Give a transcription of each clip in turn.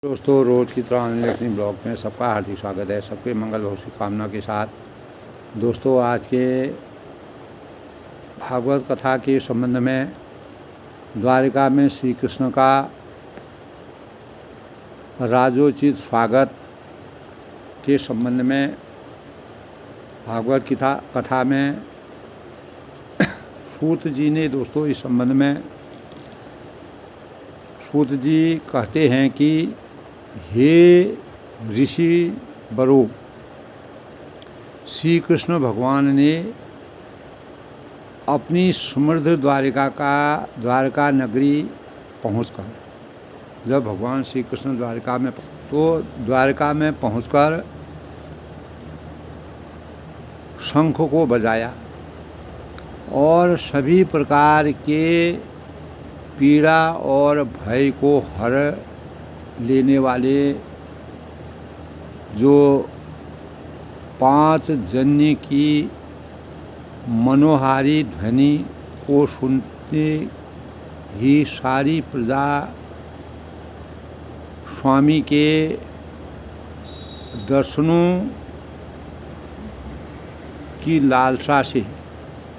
दोस्तों, रोज़ की तरह अनलेखनी ब्लॉग में सबका हार्दिक स्वागत है। सबके मंगल भविष्य कामना के साथ दोस्तों, आज के भागवत कथा के संबंध में द्वारिका में श्री कृष्ण का राजोचित स्वागत के संबंध में भागवत कथा में सूत जी ने दोस्तों इस संबंध में सूत जी कहते हैं कि हे ऋषि बरो, श्री कृष्ण भगवान ने अपनी समृद्ध द्वारका नगरी पहुंचकर, जब भगवान श्री कृष्ण द्वारका में पहुंचकर शंख को बजाया और सभी प्रकार के पीड़ा और भय को हर लेने वाले जो 5 जन्य की मनोहारी ध्वनि को सुनते ही सारी प्रजा स्वामी के दर्शनों की लालसा से,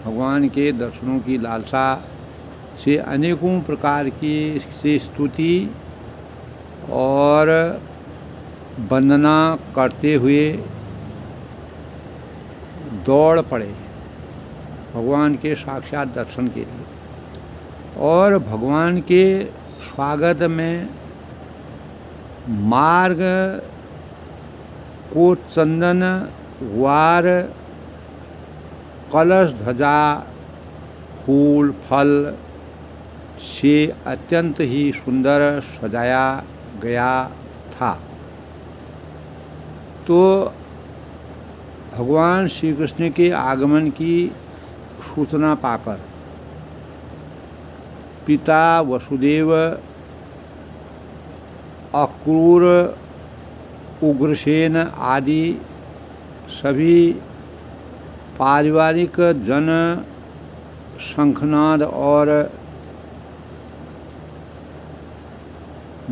भगवान के दर्शनों की लालसा से अनेकों प्रकार की से स्तुति और वंदना करते हुए दौड़ पड़े भगवान के साक्षात दर्शन के लिए। और भगवान के स्वागत में मार्ग को चंदन वार कलश ध्वजा फूल फल से अत्यंत ही सुंदर सजाया गया था। तो भगवान श्री कृष्ण के आगमन की सूचना पाकर पिता वसुदेव, अक्रूर, उग्रसेन आदि सभी पारिवारिक जन शंखनाद और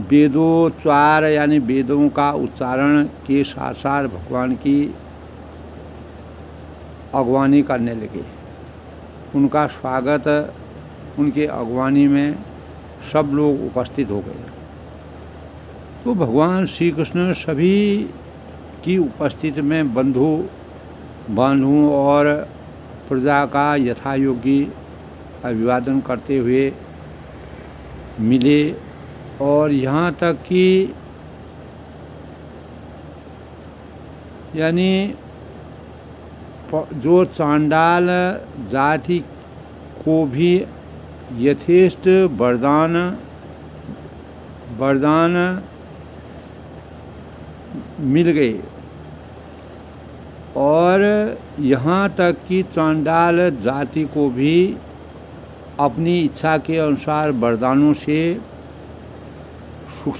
वेदोच्चार यानी वेदों का उच्चारण के साथ साथ भगवान की अगवानी करने लगे। उनका स्वागत, उनके अगवानी में सब लोग उपस्थित हो गए। तो भगवान श्री कृष्ण सभी की उपस्थिति में बंधुओं और प्रजा का यथायोग्य अभिवादन करते हुए मिले। और यहाँ तक कि यानी जो चांडाल जाति को भी यथेष्ट वरदान मिल गए। और यहाँ तक कि चांडाल जाति को भी अपनी इच्छा के अनुसार वरदानों से सुख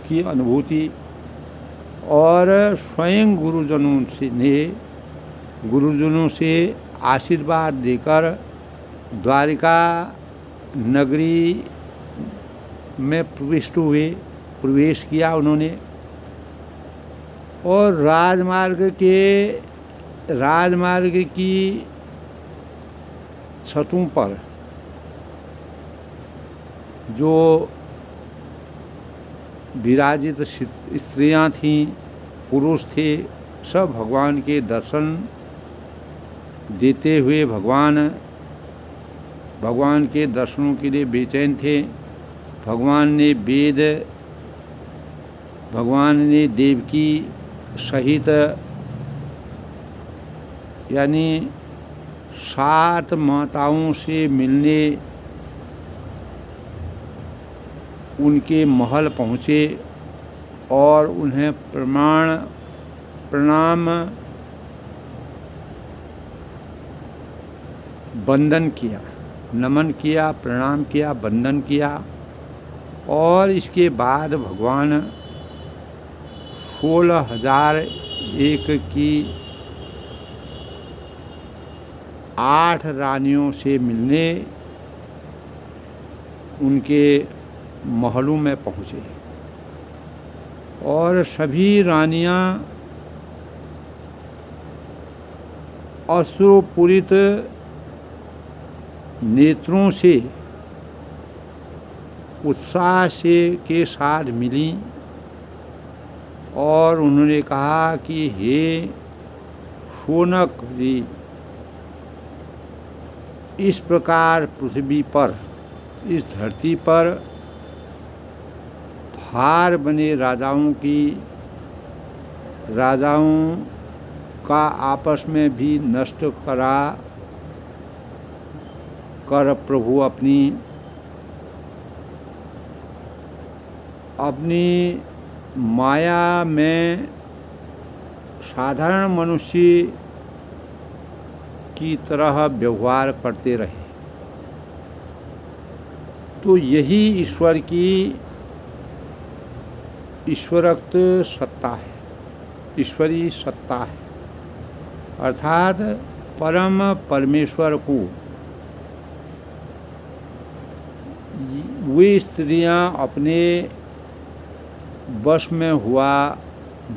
की अनुभूति और स्वयं गुरुजनों से आशीर्वाद देकर द्वारिका नगरी में प्रवेश किया उन्होंने। और राजमार्ग की छतों पर जो विराजित स्त्रियां थीं, पुरुष थे, सब भगवान के दर्शन देते हुए भगवान के दर्शनों के लिए बेचैन थे। भगवान ने देवकी सहित यानी 7 माताओं से मिलने उनके महल पहुँचे और उन्हें प्रणाम वंदन किया, नमन किया, प्रणाम किया, वंदन किया। और इसके बाद भगवान 16,001 की 8 रानियों से मिलने उनके महलों में पहुँचे। और सभी रानियां अश्रुपूरित नेत्रों से उत्साह से के साथ मिली और उन्होंने कहा कि हे शौनक जी, इस प्रकार पृथ्वी पर, इस धरती पर भार बने राजाओं का आपस में भी नष्ट करा कर प्रभु अपनी माया में साधारण मनुष्य की तरह व्यवहार करते रहे। तो यही ईश्वर की ईश्वरक्त सत्ता है, ईश्वरीय सत्ता है। अर्थात परम परमेश्वर को वे स्त्रियां अपने वश में हुआ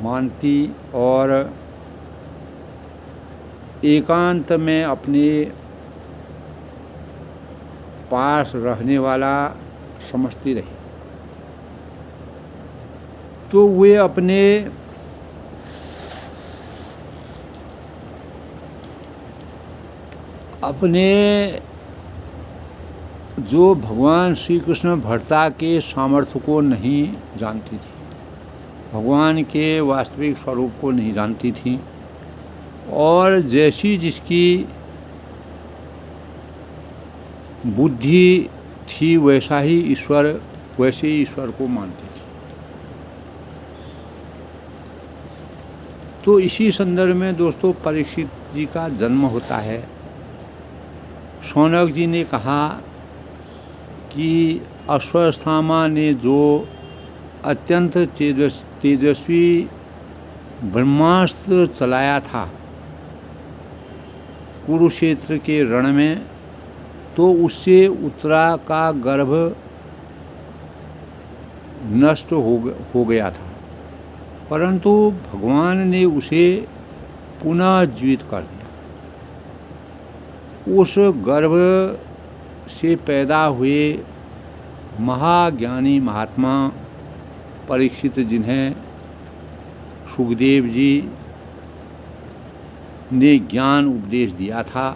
मानती और एकांत में अपने पास रहने वाला समझती रही। तो वे अपने जो भगवान श्री कृष्ण भरता के सामर्थ्य को नहीं जानती थी, भगवान के वास्तविक स्वरूप को नहीं जानती थी, और जैसी जिसकी बुद्धि थी वैसे ही ईश्वर को मानती थी। तो इसी संदर्भ में दोस्तों परीक्षित जी का जन्म होता है। शौनक जी ने कहा कि अश्वत्थामा ने जो अत्यंत तेजस्वी ब्रह्मास्त्र चलाया था कुरुक्षेत्र के रण में, तो उससे उत्तरा का गर्भ नष्ट हो गया था, परंतु भगवान ने उसे पुनः जीवित कर दिया। उस गर्भ से पैदा हुए महाज्ञानी महात्मा परीक्षित, जिन्हें सुखदेव जी ने ज्ञान उपदेश दिया था,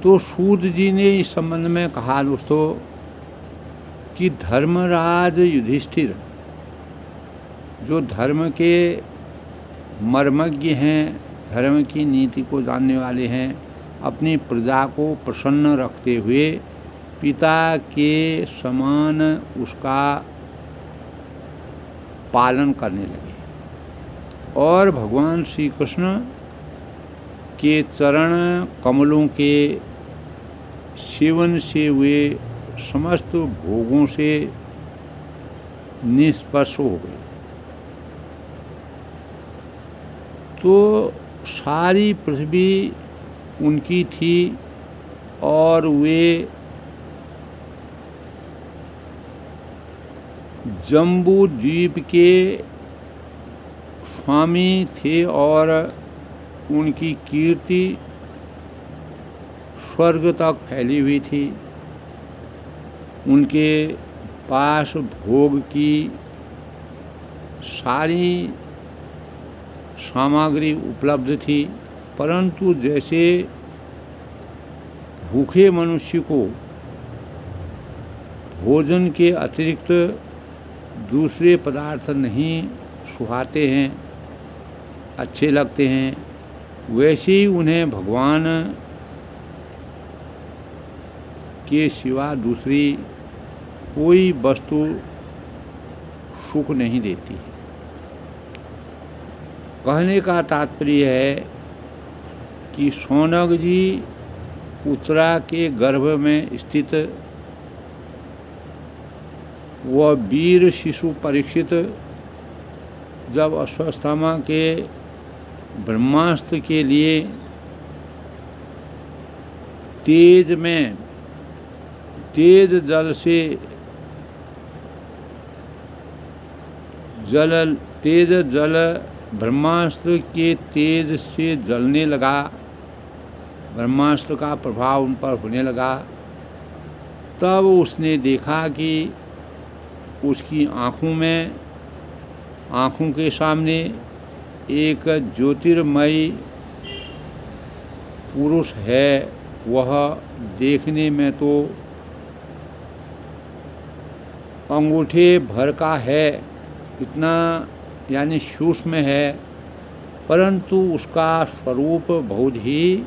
तो सूत जी ने इस संबंध में कहा दोस्तों कि धर्मराज युधिष्ठिर जो धर्म के मर्मज्ञ हैं, धर्म की नीति को जानने वाले हैं, अपनी प्रजा को प्रसन्न रखते हुए पिता के समान उसका पालन करने लगे और भगवान श्री कृष्ण के चरण कमलों के सेवन से वे समस्त भोगों से निष्पर्श हो गए। तो सारी पृथ्वी उनकी थी और वे जम्बू द्वीप के स्वामी थे और उनकी कीर्ति स्वर्ग तक फैली हुई थी। उनके पास भोग की सारी सामग्री उपलब्ध थी, परंतु जैसे भूखे मनुष्य को भोजन के अतिरिक्त दूसरे पदार्थ नहीं सुहाते हैं, अच्छे लगते हैं, वैसे ही उन्हें भगवान के सिवा दूसरी कोई वस्तु सुख नहीं देती है। कहने का तात्पर्य है कि शौनक जी उत्तरा के गर्भ में स्थित वह वीर शिशु परीक्षित जब अश्वत्थामा के ब्रह्मास्त्र के लिए तेज जल से तेज जल ब्रह्मास्त्र के तेज से जलने लगा, ब्रह्मास्त्र का प्रभाव उन पर होने लगा। तब उसने देखा कि उसकी आँखों के सामने एक ज्योतिर्मयी पुरुष है। वह देखने में तो अंगूठे भर का है, इतना यानी सूक्ष्म है, परंतु उसका स्वरूप बहुत ही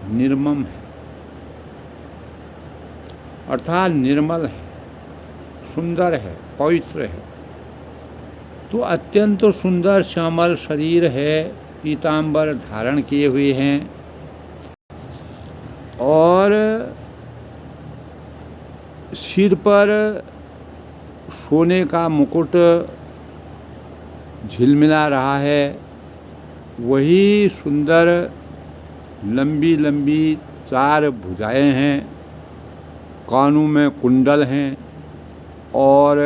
निर्मम है, अर्थात निर्मल है, सुंदर है, पवित्र है। तो अत्यंत सुंदर श्यामल शरीर है, पीतांबर धारण किए हुए हैं और सिर पर सोने का मुकुट झिलमिला रहा है। वही सुंदर लंबी लंबी 4 भुजाएं हैं, कानों में कुंडल हैं और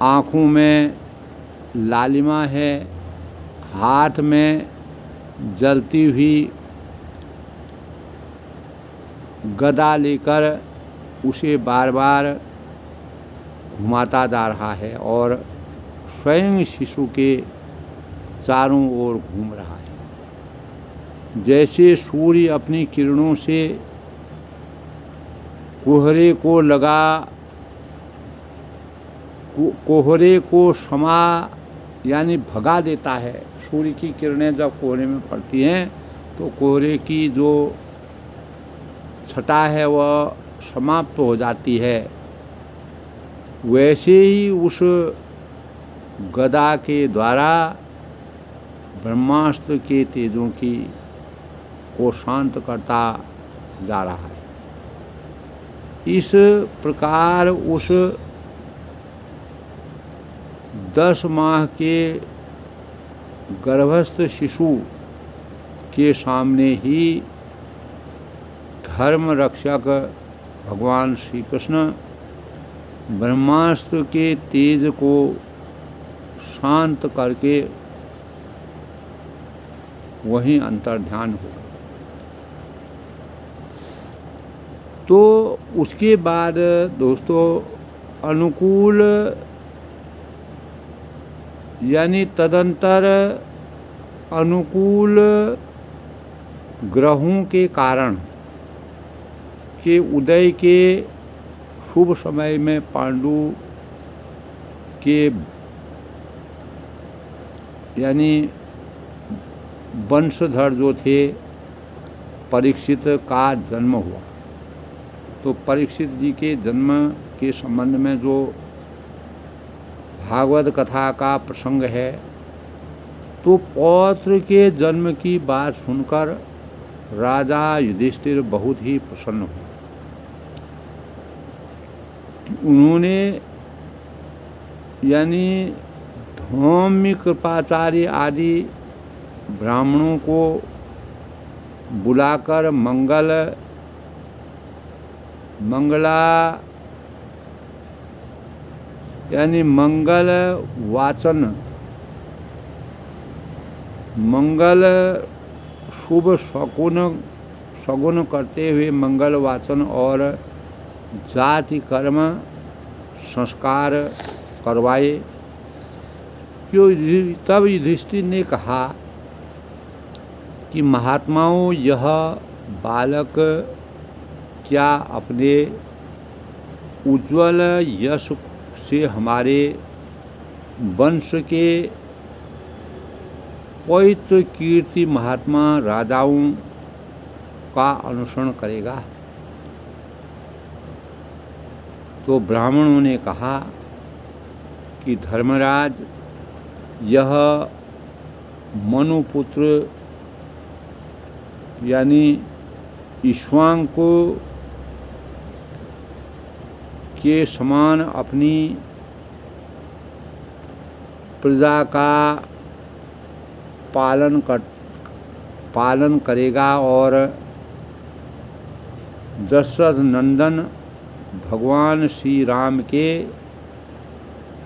आँखों में लालिमा है। हाथ में जलती हुई गदा लेकर उसे बार बार घुमाता जा रहा है और स्वयं शिशु के चारों ओर घूम रहा है। जैसे सूर्य अपनी किरणों से कोहरे को समा यानी भगा देता है। सूर्य की किरणें जब कोहरे में पड़ती हैं तो कोहरे की जो छटा है वह समाप्त हो जाती है। वैसे ही उस गदा के द्वारा ब्रह्मास्त्र के तेजों को शांत करता जा रहा है। इस प्रकार उस 10 माह के गर्भस्थ शिशु के सामने ही धर्म रक्षक भगवान श्री कृष्ण ब्रह्मास्त्र के तेज को शांत करके वहीं अंतर्ध्यान हो। तो उसके बाद दोस्तों अनुकूल यानी तदंतर अनुकूल ग्रहों के कारण के उदय के शुभ समय में पांडु के यानी वंशधर जो थे परीक्षित का जन्म हुआ। तो परीक्षित जी के जन्म के संबंध में जो भागवत कथा का प्रसंग है, तो पौत्र के जन्म की बात सुनकर राजा युधिष्ठिर बहुत ही प्रसन्न हुए। उन्होंने यानी धौम्य कृपाचार्य आदि ब्राह्मणों को बुलाकर मंगल वाचन मंगल शुभ शगुन करते हुए मंगल वाचन और जाति कर्म संस्कार करवाए। क्यों? तब युधिष्ठिर ने कहा कि महात्माओं, यह बालक क्या अपने उज्ज्वल यश से हमारे वंश के पवित्र कीर्ति महात्मा राजाओं का अनुसरण करेगा? तो ब्राह्मणों ने कहा कि धर्मराज, यह मनुपुत्र यानी ईक्ष्वाकु के समान अपनी प्रजा का पालन करेगा और दशरथ नंदन भगवान श्री राम के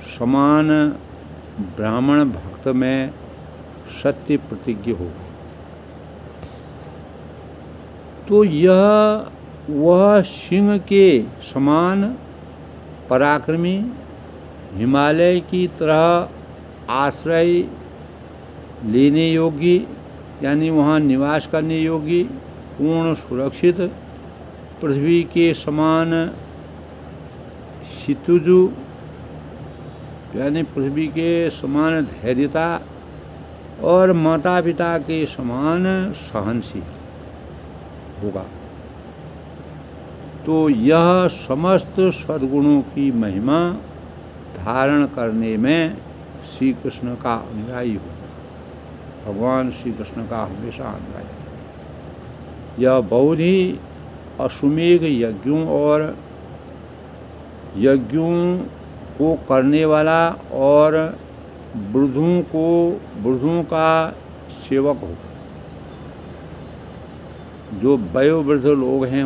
समान ब्राह्मण भक्त में सत्य प्रतिज्ञ होगा। तो यह वह सिंह के समान पराक्रमी, हिमालय की तरह आश्रय लेने योग्य, यानी वहाँ निवास करने योग्य, पूर्ण सुरक्षित, पृथ्वी के समान क्षितिजु, यानी पृथ्वी के समान धैर्यता, और माता पिता के समान सहनशील होगा। तो यह समस्त सद्गुणों की महिमा धारण करने में श्री कृष्ण का अनुयायी होगा। भगवान श्री कृष्ण का हमेशा अनुयायी। यह बहुत ही अश्वमेघ यज्ञों और यज्ञों को करने वाला और वृद्धों का सेवक होगा। जो वयोवृद्ध लोग हैं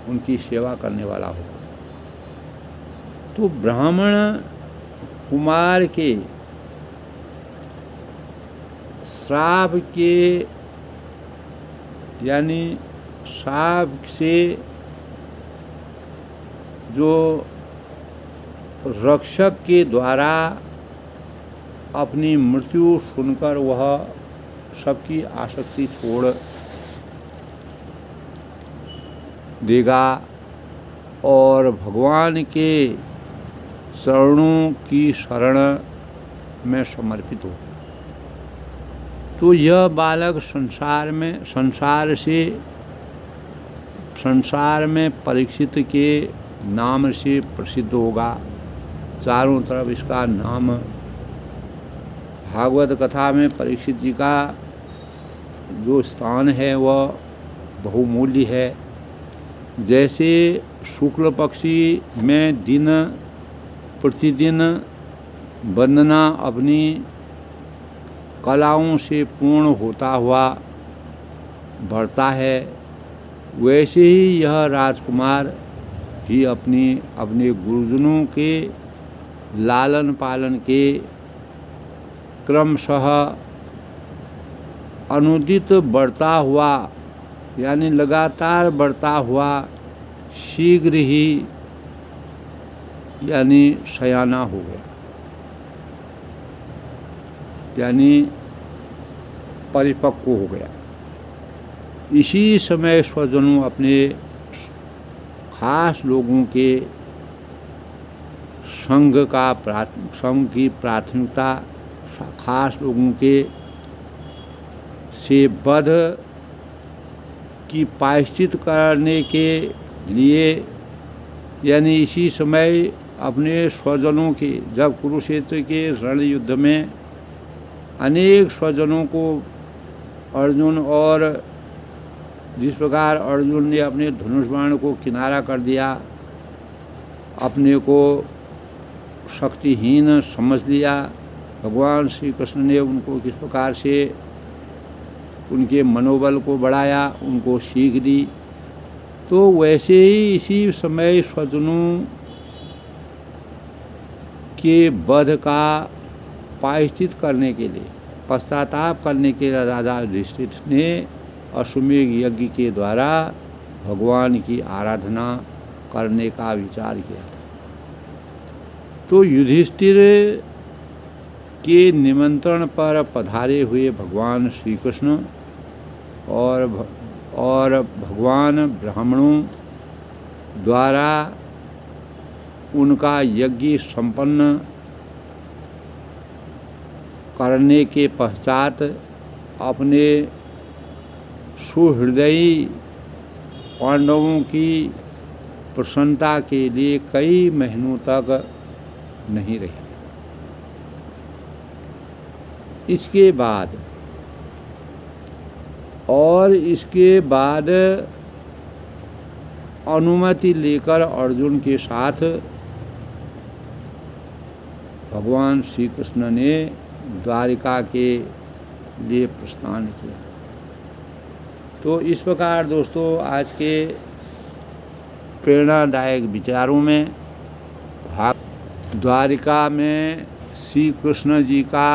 उनकी सेवा करने वाला होगा। तो ब्राह्मण कुमार के श्राप के, यानी श्राप से जो रक्षक के द्वारा अपनी मृत्यु सुनकर वह सबकी आसक्ति छोड़ देगा और भगवान के चरणों की शरण में समर्पित हो। तो यह बालक संसार में परीक्षित के नाम से प्रसिद्ध होगा। चारों तरफ इसका नाम, भागवत कथा में परीक्षित जी का जो स्थान है वह बहुमूल्य है। जैसे शुक्ल पक्षी में दिन प्रतिदिन वंदना अपनी कलाओं से पूर्ण होता हुआ बढ़ता है, वैसे ही यह राजकुमार भी अपने गुरुजनों के लालन पालन के क्रमशः अनुदित बढ़ता हुआ, यानी लगातार बढ़ता हुआ, शीघ्र ही यानी सयाना हो गया, यानी परिपक्व हो गया। इसी समय स्वजनों अपने खास लोगों के संग की प्राथमिकता, खास लोगों के से वध की प्रायश्चित करने के लिए, यानी इसी समय अपने स्वजनों के, जब कुरुक्षेत्र के रण युद्ध में अनेक स्वजनों को अर्जुन, और जिस प्रकार अर्जुन ने अपने धनुष बाण को किनारा कर दिया, अपने को शक्तिहीन समझ लिया, भगवान श्री कृष्ण ने उनको किस प्रकार से उनके मनोबल को बढ़ाया, उनको सीख दी। तो वैसे ही इसी समय स्वजनों के वध का प्रायश्चित करने के लिए, पश्चाताप करने के लिए राजा युधिष्ठिर ने अश्वमेध यज्ञ के द्वारा भगवान की आराधना करने का विचार किया था। तो युधिष्ठिर के निमंत्रण पर पधारे हुए भगवान श्री कृष्ण और भगवान ब्राह्मणों द्वारा उनका यज्ञ संपन्न करने के पश्चात अपने सुहृदयी पांडवों की प्रसन्नता के लिए कई महीनों तक नहीं रहे। इसके बाद अनुमति लेकर अर्जुन के साथ भगवान श्री कृष्ण ने द्वारिका के लिए प्रस्थान किया। तो इस प्रकार दोस्तों आज के प्रेरणादायक विचारों में भाग द्वारिका में श्री कृष्ण जी का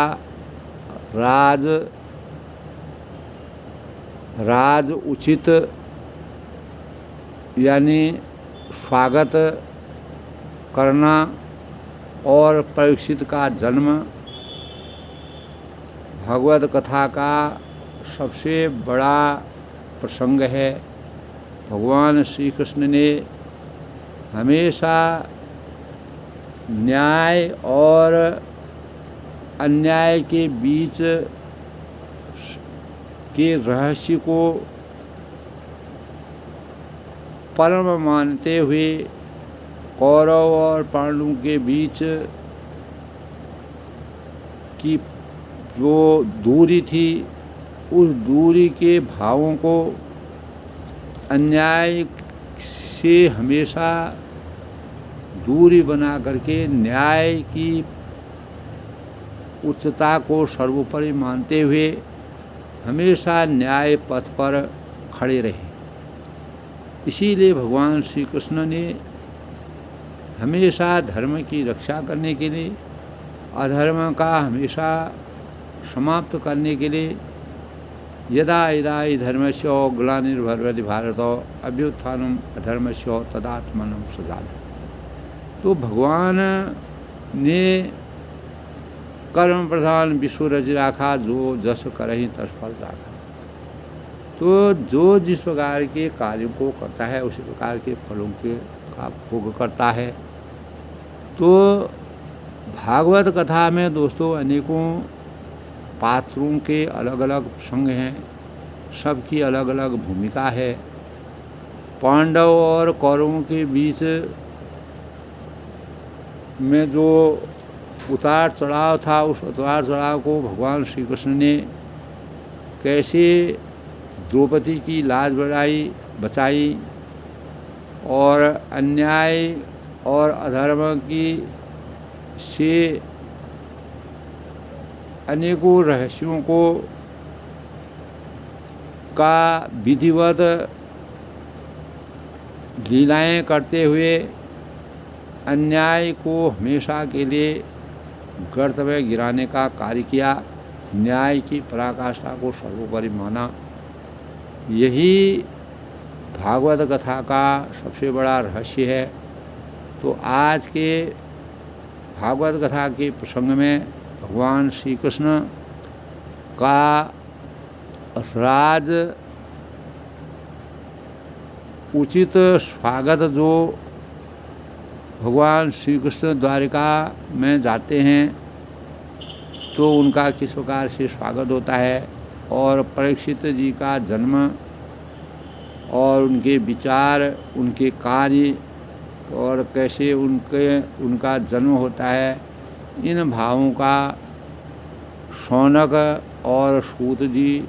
राज उचित यानी स्वागत करना और परीक्षित का जन्म भगवत कथा का सबसे बड़ा प्रसंग है। भगवान श्री कृष्ण ने हमेशा न्याय और अन्याय के बीच के रहस्य को परम मानते हुए कौरव और पांडवों के बीच की जो दूरी थी उस दूरी के भावों को अन्याय से हमेशा दूरी बना करके न्याय की उच्चता को सर्वोपरि मानते हुए हमेशा न्याय पथ पर खड़े रहे। इसीलिए भगवान श्री कृष्ण ने हमेशा धर्म की रक्षा करने के लिए अधर्म का हमेशा समाप्त करने के लिए यदा यदा हि धर्मस्य ग्लानिर्भवति भारत अभ्युत्थानम् अधर्मस्य तदात्मानं सृजामि। तो भगवान ने कर्म प्रधान विश्व रच राखा, जो जस करहि तस फल राखा। तो जो जिस प्रकार के कार्यों को करता है उसी प्रकार के फलों के का भोग करता है। तो भागवत कथा में दोस्तों अनेकों पात्रों के अलग अलग प्रसंग हैं, सबकी अलग अलग भूमिका है। पांडव और कौरवों के बीच में जो उतार चढ़ाव था, उस उतार चढ़ाव को भगवान श्री कृष्ण ने कैसे द्रौपदी की लाज बचाई और अन्याय और अधर्म की से अनेकों रहस्यों को का विधिवत लीलाएं करते हुए अन्याय को हमेशा के लिए गर्त में गिराने का कार्य किया, न्याय की पराकाष्ठा को सर्वोपरि माना। यही भागवत कथा का सबसे बड़ा रहस्य है। तो आज के भागवत कथा के प्रसंग में भगवान श्री कृष्ण का राज उचित स्वागत जो भगवान श्री कृष्ण द्वारिका में जाते हैं तो उनका किस प्रकार से स्वागत होता है, और परीक्षित जी का जन्म और उनके विचार, उनके कार्य और कैसे उनका जन्म होता है, इन भावों का शौनक और सूत जी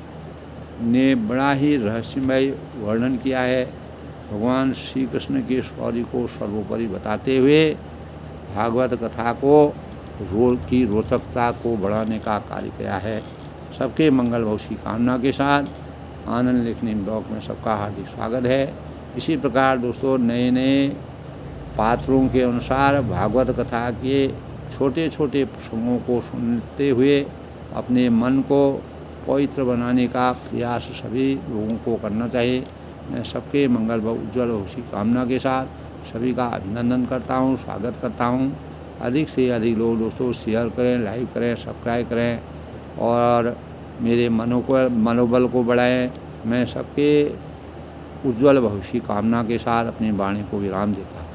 ने बड़ा ही रहस्यमय वर्णन किया है। भगवान श्री कृष्ण के शौर्य को सर्वोपरि बताते हुए भागवत कथा की रोचकता को बढ़ाने का कार्य किया है। सबके मंगल भविष्य कामना के साथ आनंद लिखने ब्लॉग में सबका हार्दिक स्वागत है। इसी प्रकार दोस्तों नए नए पात्रों के अनुसार भागवत कथा के छोटे छोटे प्रसंगों को सुनते हुए अपने मन को पवित्र बनाने का प्रयास सभी लोगों को करना चाहिए। मैं सबके मंगल उज्ज्वल भविष्य कामना के साथ सभी का अभिनंदन करता हूँ, स्वागत करता हूँ। अधिक से अधिक लोग दोस्तों शेयर करें, लाइक करें, सब्सक्राइब करें और मेरे मनोबल को बढ़ाएं। मैं सबके उज्ज्वल भविष्य कामना के साथ अपनी वाणी को विराम देता हूँ।